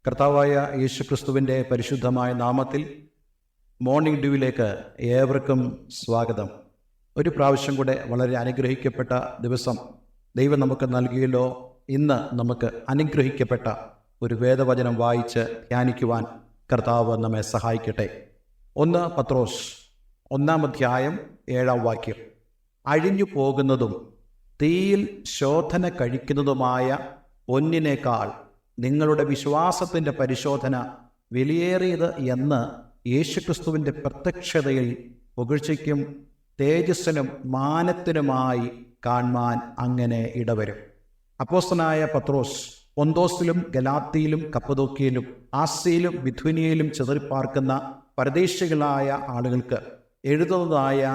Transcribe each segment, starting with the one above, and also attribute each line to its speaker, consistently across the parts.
Speaker 1: കർത്താവായ യേശുക്രിസ്തുവിൻ്റെ പരിശുദ്ധമായ നാമത്തിൽ മോർണിംഗ് ഡ്യൂവിലേക്ക് ഏവർക്കും സ്വാഗതം. ഒരു പ്രാവശ്യം കൂടെ വളരെ അനുഗ്രഹിക്കപ്പെട്ട ദിവസം ദൈവം നമുക്ക് നൽകിയല്ലോ. ഇന്ന് നമുക്ക് അനുഗ്രഹിക്കപ്പെട്ട ഒരു വേദവചനം വായിച്ച് ധ്യാനിക്കുവാൻ കർത്താവ് നമ്മെ സഹായിക്കട്ടെ. 1 പത്രോസ് 1 അധ്യായം 7 വാക്യം. അഴിഞ്ഞു പോകുന്നതും തീയിൽ ശോധന കഴിക്കുന്നതുമായ പൊന്നിനേക്കാൾ നിങ്ങളുടെ വിശ്വാസത്തിൻ്റെ പരിശോധന വിലയേറിയത് എന്ന് യേശുക്രിസ്തുവിൻ്റെ പ്രത്യക്ഷതയിൽ പുകഴ്ചയ്ക്കും തേജസ്സിനും മാനത്തിനുമായി കാണുവാൻ അങ്ങനെ ഇടവരും. അപ്പോസ്തലനായ പത്രോസ് പൊന്തോസിലും ഗലാത്തിയിലും കപ്പദോക്യയിലും ആസ്യയിലും ബിഥുനിയയിലും ചിതറിപ്പാർക്കുന്ന പരദേശികളായ ആളുകൾക്ക് എഴുതുന്നതായ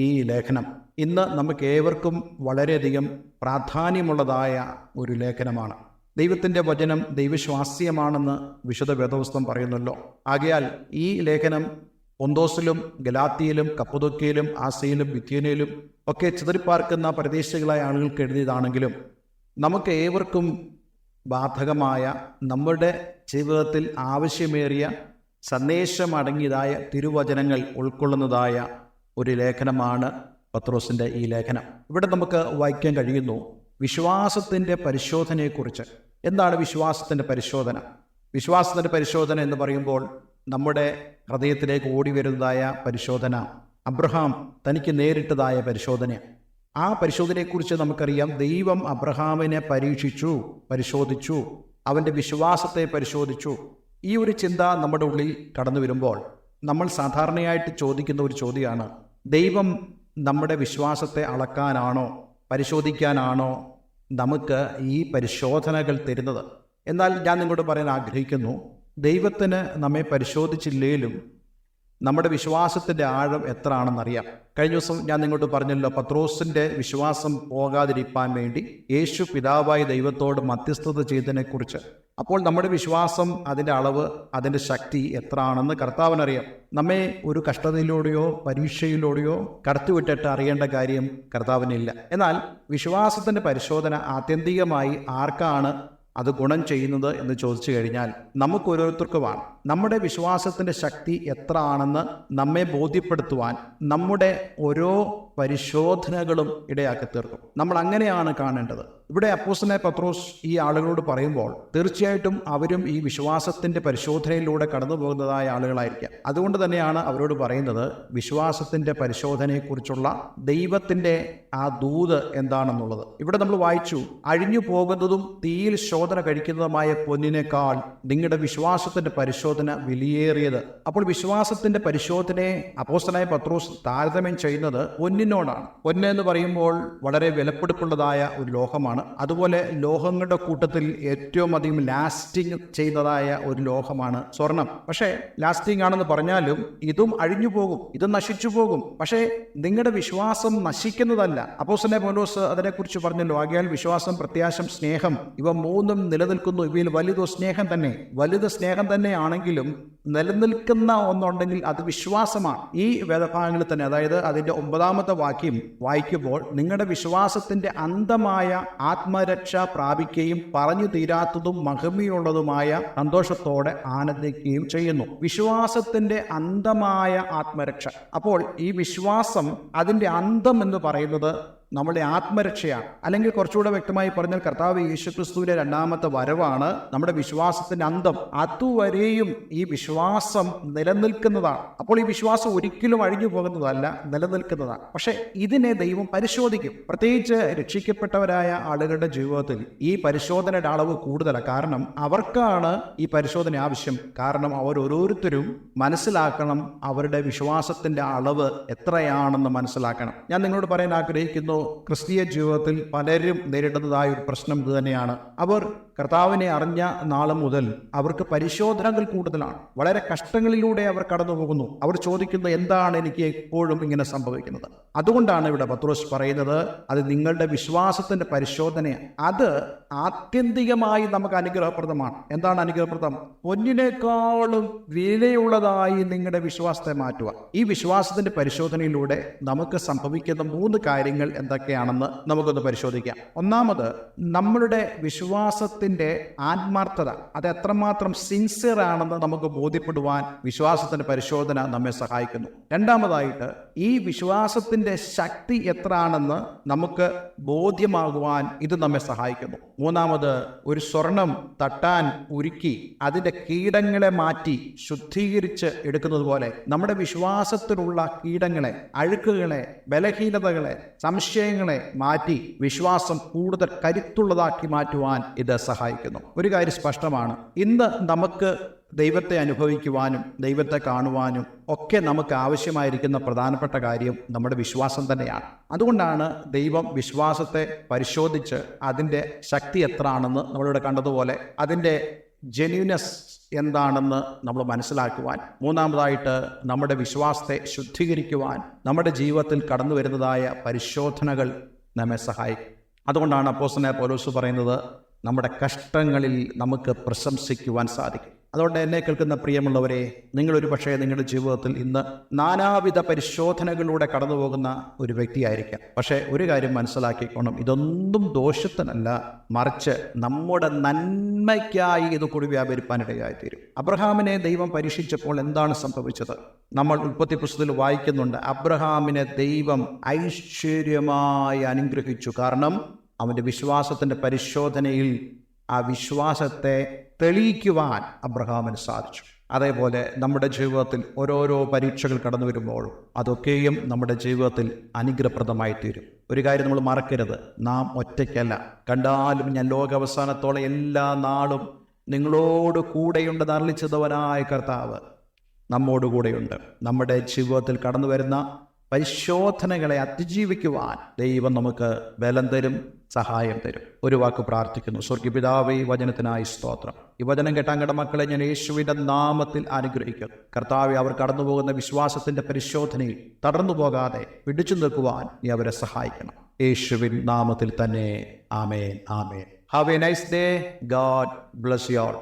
Speaker 1: ഈ ലേഖനം ഇന്ന് നമുക്ക് ഏവർക്കും വളരെയധികം പ്രാധാന്യമുള്ളതായ ഒരു ലേഖനമാണ്. ദൈവത്തിൻ്റെ വചനം ദൈവശ്വാസ്യമാണെന്ന് വിശുദ്ധ വേദപുസ്തകം പറയുന്നല്ലോ. ആകയാൽ ഈ ലേഖനം പൊന്തോസിലും ഗലാത്തിയിലും കപ്പദോക്യയിലും ആസ്യയിലും ബിഥുനിയയിലും ഒക്കെ ചിതറിപ്പാർക്കുന്ന പരദേശികളായ ആളുകൾക്ക് എഴുതിയതാണെങ്കിലും നമുക്ക് ഏവർക്കും ബാധകമായ നമ്മുടെ ജീവിതത്തിൽ ആവശ്യമേറിയ സന്ദേശമടങ്ങിയതായ തിരുവചനങ്ങൾ ഉൾക്കൊള്ളുന്നതായ ഒരു ലേഖനമാണ് പത്രോസിൻ്റെ ഈ ലേഖനം. ഇവിടെ നമുക്ക് വായിക്കാൻ കഴിയുന്നു വിശ്വാസത്തിൻ്റെ പരിശോധനയെക്കുറിച്ച്. എന്താണ് വിശ്വാസത്തിൻ്റെ പരിശോധന? വിശ്വാസത്തിൻ്റെ പരിശോധന എന്ന് പറയുമ്പോൾ നമ്മുടെ ഹൃദയത്തിലേക്ക് ഓടി വരുന്നതായ പരിശോധന അബ്രഹാം തനിക്ക് നേരിട്ടതായ പരിശോധന. ആ പരിശോധനയെക്കുറിച്ച് നമുക്കറിയാം. ദൈവം അബ്രഹാമിനെ പരിശോധിച്ചു, അവൻ്റെ വിശ്വാസത്തെ പരിശോധിച്ചു. ഈ ഒരു ചിന്ത നമ്മുടെ ഉള്ളിൽ കടന്നു വരുമ്പോൾ നമ്മൾ സാധാരണയായിട്ട് ചോദിക്കുന്ന ഒരു ചോദ്യമാണ്, ദൈവം നമ്മുടെ വിശ്വാസത്തെ അളക്കാനാണോ പരിശോധിക്കാനാണോ നമുക്ക് ഈ പരിശോധനകൾ തരുന്നത്? എന്നാൽ ഞാൻ നിങ്ങളോട് പറയാൻ ആഗ്രഹിക്കുന്നു, ദൈവത്തിന് നമ്മെ പരിശോധിച്ചില്ലേലും നമ്മുടെ വിശ്വാസത്തിൻ്റെ ആഴം എത്ര ആണെന്നറിയാം. കഴിഞ്ഞ ദിവസം ഞാൻ നിങ്ങളോട് പറഞ്ഞല്ലോ, പത്രോസിൻ്റെ വിശ്വാസം പോകാതിരിക്കാൻ വേണ്ടി യേശു പിതാവായ ദൈവത്തോട് മധ്യസ്ഥത ചെയ്തതിനെക്കുറിച്ച്. അപ്പോൾ നമ്മുടെ വിശ്വാസം, അതിൻ്റെ അളവ്, അതിൻ്റെ ശക്തി എത്ര ആണെന്ന് കർത്താവിനറിയാം. നമ്മെ ഒരു കഷ്ടതയിലൂടെയോ പരീക്ഷയിലൂടെയോ കടത്തിവിട്ടിട്ട് അറിയേണ്ട കാര്യം കർത്താവിനില്ല. എന്നാൽ വിശ്വാസത്തിൻ്റെ പരിശോധന ആത്യന്തികമായി ആർക്കാണ് അത് ഗുണം ചെയ്യുന്നത് എന്ന് ചോദിച്ചു കഴിഞ്ഞാൽ നമുക്ക് ഓരോരുത്തർക്കുമാണ്. നമ്മുടെ വിശ്വാസത്തിൻ്റെ ശക്തി എത്ര ആണെന്ന് നമ്മെ ബോധ്യപ്പെടുത്തുവാൻ നമ്മുടെ ഓരോ പരിശോധനകളും ഇടയാക്കി തീർക്കും. നമ്മൾ അങ്ങനെയാണ് കാണേണ്ടത്. ഇവിടെ അപ്പോസ്തലനായ പത്രോസ് ഈ ആളുകളോട് പറയുമ്പോൾ തീർച്ചയായിട്ടും അവരും ഈ വിശ്വാസത്തിൻ്റെ പരിശോധനയിലൂടെ കടന്നു പോകുന്നതായ ആളുകളായിരിക്കാം. അതുകൊണ്ട് തന്നെയാണ് അവരോട് പറയുന്നത് വിശ്വാസത്തിൻ്റെ പരിശോധനയെക്കുറിച്ചുള്ള ദൈവത്തിൻ്റെ ആ ദൂത് എന്താണെന്നുള്ളത്. ഇവിടെ നമ്മൾ വായിച്ചു, അഴിഞ്ഞു പോകുന്നതും തീയിൽ ശോധന കഴിക്കുന്നതുമായ പൊന്നിനേക്കാൾ നിങ്ങളുടെ വിശ്വാസത്തിൻ്റെ പരിശോധന വിലയേറിയത്. അപ്പോൾ വിശ്വാസത്തിൻ്റെ പരിശോധനയെ അപ്പോസ്തലനായ പത്രോസ് താരതമ്യം ചെയ്യുന്നത് പൊന്നിനോടാണ്. പൊന്ന് എന്ന് പറയുമ്പോൾ വളരെ വിലപിടിപ്പുള്ളതായ ഒരു ലോഹമാണ്. അതുപോലെ ലോഹങ്ങളുടെ കൂട്ടത്തിൽ ഏറ്റവും അധികം ലാസ്റ്റിംഗ് ചെയ്യുന്നതായ ഒരു ലോഹമാണ് സ്വർണം. പക്ഷേ ലാസ്റ്റിംഗ് ആണെന്ന് പറഞ്ഞാലും ഇതും അഴിഞ്ഞു പോകും, ഇത് നശിച്ചു പോകും. പക്ഷേ നിങ്ങളുടെ വിശ്വാസം നശിക്കുന്നതല്ല. അപ്പോസ്തലനായ പൗലോസ് അതിനെക്കുറിച്ച് പറഞ്ഞല്ലോ. ആകയാൽ വിശ്വാസം, പ്രത്യാശ, സ്നേഹം ഇവ മൂന്നും നിലനിൽക്കുന്നു. ഇവയിൽ വലുത് സ്നേഹം തന്നെ. വലുത് സ്നേഹം തന്നെ ആണെങ്കിലും നിലനിൽക്കുന്ന ഒന്നുണ്ടെങ്കിൽ അത് വിശ്വാസമാണ്. ഈ വേദഭാഗങ്ങളിൽ തന്നെ, അതായത് അതിൻ്റെ 9 വാക്യം വായിക്കുമ്പോൾ നിങ്ങളുടെ വിശ്വാസത്തിൻ്റെ അന്തമായ ആത്മരക്ഷ പ്രാപിക്കുകയും പറഞ്ഞു തീരാത്തതും മഹിമയുള്ളതുമായ സന്തോഷത്തോടെ ആനന്ദിക്കുകയും ചെയ്യുന്നു. വിശ്വാസത്തിൻ്റെ അന്തമായ ആത്മരക്ഷ. അപ്പോൾ ഈ വിശ്വാസം, അതിൻ്റെ അന്തം എന്ന് പറയുന്നത് നമ്മുടെ ആത്മരക്ഷയാണ്. അല്ലെങ്കിൽ കുറച്ചുകൂടെ വ്യക്തമായി പറഞ്ഞാൽ കർത്താവ് യേശുക്രിസ്തുവിന്റെ 2ാമത്തെ വരവാണ് നമ്മുടെ വിശ്വാസത്തിന്റെ അന്തം. അതുവരെയും ഈ വിശ്വാസം നിലനിൽക്കുന്നതാണ്. അപ്പോൾ ഈ വിശ്വാസം ഒരിക്കലും അഴിഞ്ഞു പോകുന്നതല്ല, നിലനിൽക്കുന്നതാണ്. പക്ഷെ ഇതിനെ ദൈവം പരിശോധിക്കും. പ്രത്യേകിച്ച് രക്ഷിക്കപ്പെട്ടവരായ ആളുകളുടെ ജീവിതത്തിൽ ഈ പരിശോധനയുടെ അളവ് കൂടുതലാണ്. കാരണം അവർക്കാണ് ഈ പരിശോധന ആവശ്യം. കാരണം അവർ ഓരോരുത്തരും മനസ്സിലാക്കണം അവരുടെ വിശ്വാസത്തിന്റെ അളവ് എത്രയാണെന്ന് മനസ്സിലാക്കണം. ഞാൻ നിങ്ങളോട് പറയാൻ ആഗ്രഹിക്കുന്നു, ക്രിസ്തീയ ജീവിതത്തിൽ പലരും നേരിടുന്നതായ ഒരു പ്രശ്നം ഇത് തന്നെയാണ്. അവർ കർത്താവിനെ അറിഞ്ഞ നാൾ മുതൽ അവർക്ക് പരിശോധനകൾ കൂടുതലാണ്. വളരെ കഷ്ടങ്ങളിലൂടെ അവർ കടന്നു പോകുന്നു. അവർ ചോദിക്കുന്നത്, എന്താണ് എനിക്ക് എപ്പോഴും ഇങ്ങനെ സംഭവിക്കുന്നത്? അതുകൊണ്ടാണ് ഇവിടെ പത്രോസ് പറയുന്നത്, അത് നിങ്ങളുടെ വിശ്വാസത്തിന്റെ പരിശോധനയാണ്. അത് ആത്യന്തികമായി നമുക്ക് അനുഗ്രഹപ്രദമാണ്. എന്താണ് അനുഗ്രഹപ്രദം? പൊന്നിനേക്കാളും വിലയുള്ളതായി നിങ്ങളുടെ വിശ്വാസത്തെ മാറ്റുക. ഈ വിശ്വാസത്തിന്റെ പരിശോധനയിലൂടെ നമുക്ക് സംഭവിക്കുന്ന 3 കാര്യങ്ങൾ എന്തൊക്കെയാണെന്ന് നമുക്കൊന്ന് പരിശോധിക്കാം. ഒന്നാമത്, നമ്മളുടെ വിശ്വാസത്തിൽ വിശ്വാസത്തിൻ്റെ ആത്മാർത്ഥത അത് എത്രമാത്രം സിൻസിയർ ആണെന്ന് നമുക്ക് ബോധ്യപ്പെടുവാൻ വിശ്വാസത്തിൻ്റെ പരിശോധന നമ്മെ സഹായിക്കുന്നു. രണ്ടാമതായിട്ട് ഈ വിശ്വാസത്തിൻ്റെ ശക്തി എത്ര ആണെന്ന് നമുക്ക് ബോധ്യമാകുവാൻ ഇത് നമ്മെ സഹായിക്കുന്നു. മൂന്നാമത്, ഒരു സ്വർണം തട്ടാൻ ഉരുക്കി അതിൻ്റെ കീടങ്ങളെ മാറ്റി ശുദ്ധീകരിച്ച് എടുക്കുന്നത് പോലെ നമ്മുടെ വിശ്വാസത്തിലുള്ള കീടങ്ങളെ, അഴുക്കുകളെ, ബലഹീനതകളെ, സംശയങ്ങളെ മാറ്റി വിശ്വാസം കൂടുതൽ കരുത്തുള്ളതാക്കി മാറ്റുവാൻ ഇത് സഹായിക്കുന്നു. ഒരു കാര്യം സ്പഷ്ടമാണ്, ഇന്ന് നമുക്ക് ദൈവത്തെ അനുഭവിക്കുവാനും ദൈവത്തെ കാണുവാനും ഒക്കെ നമുക്ക് ആവശ്യമായിരിക്കുന്ന പ്രധാനപ്പെട്ട കാര്യം നമ്മുടെ വിശ്വാസം തന്നെയാണ്. അതുകൊണ്ടാണ് ദൈവം വിശ്വാസത്തെ പരിശോധിച്ച് അതിൻ്റെ ശക്തി എത്രയാണെന്ന് നമ്മളിവിടെ കണ്ടതുപോലെ അതിൻ്റെ ജെന്യൂനെസ് എന്താണെന്ന് നമ്മൾ മനസ്സിലാക്കുവാൻ, മൂന്നാമതായിട്ട് നമ്മുടെ വിശ്വാസത്തെ ശുദ്ധീകരിക്കുവാൻ നമ്മുടെ ജീവിതത്തിൽ കടന്നു വരുന്നതായ പരിശോധനകൾ നമ്മെ സഹായിക്കും. അതുകൊണ്ടാണ് അപ്പോസ്തലനായ പൗലോസ് പറയുന്നത്, നമ്മുടെ കഷ്ടങ്ങളിൽ നമുക്ക് പ്രശംസിക്കുവാൻ സാധിക്കും. അതുകൊണ്ട് എന്നെ കേൾക്കുന്ന പ്രിയമുള്ളവരെ, നിങ്ങളൊരു പക്ഷേ നിങ്ങളുടെ ജീവിതത്തിൽ ഇന്ന് നാനാവിധ പരിശോധനകളിലൂടെ കടന്നു പോകുന്ന ഒരു വ്യക്തിയായിരിക്കാം. പക്ഷേ ഒരു കാര്യം മനസ്സിലാക്കിക്കോണം, ഇതൊന്നും ദോഷത്തിനല്ല, മറിച്ച് നമ്മുടെ നന്മയ്ക്കായി ഇത് കൂടി വ്യാപരിപ്പാനിടയായിത്തീരും. അബ്രഹാമിനെ ദൈവം പരീക്ഷിച്ചപ്പോൾ എന്താണ് സംഭവിച്ചത്? നമ്മൾ ഉൽപ്പത്തി പുസ്തകത്തിൽ വായിക്കുന്നുണ്ട്, അബ്രഹാമിനെ ദൈവം ഐശ്വര്യമായി അനുഗ്രഹിച്ചു. കാരണം അവൻ്റെ വിശ്വാസത്തിൻ്റെ പരിശോധനയിൽ ആ വിശ്വാസത്തെ തെളിയിക്കുവാൻ അബ്രഹാമിന് സാധിച്ചു. അതേപോലെ നമ്മുടെ ജീവിതത്തിൽ ഓരോരോ പരീക്ഷകൾ കടന്നു വരുമ്പോഴും അതൊക്കെയും നമ്മുടെ ജീവിതത്തിൽ അനുഗ്രഹപ്രദമായി തീരും. ഒരു കാര്യം നമ്മൾ മറക്കരുത്, നാം ഒറ്റയ്ക്കല്ല. കണ്ടാലും ഞാൻ ലോകാവസാനത്തോളം എല്ലാ നാളും നിങ്ങളോട് കൂടെയുണ്ടെന്ന് അരുളിച്ചതവനായ കർത്താവ് നമ്മോടുകൂടെയുണ്ട്. നമ്മുടെ ജീവിതത്തിൽ കടന്നു വരുന്ന പരിശോധനകളെ അതിജീവിക്കുവാൻ ദൈവം നമുക്ക് ബലം തരും, സഹായം തരും. ഒരു വാക്ക് പ്രാർത്ഥിക്കുന്നു. സ്വർഗ്ഗപിതാവേ, ഈ വചനത്തിനായി സ്തോത്രം. ഈ വചനം കേട്ടാങ്ങടെ മക്കളെ ഞാൻ യേശുവിൻ്റെ നാമത്തിൽ അനുഗ്രഹിക്കുന്നു. കർത്താവേ, അവർ കടന്നുപോകുന്ന വിശ്വാസത്തിൻ്റെ പരിശോധനയിൽ തടർന്നു പോകാതെ പിടിച്ചു നിൽക്കുവാൻ നീ അവരെ സഹായിക്കണം. യേശുവിൻ നാമത്തിൽ തന്നെ. ആമേൻ, ആമേൻ. Have A nice day. God bless you all.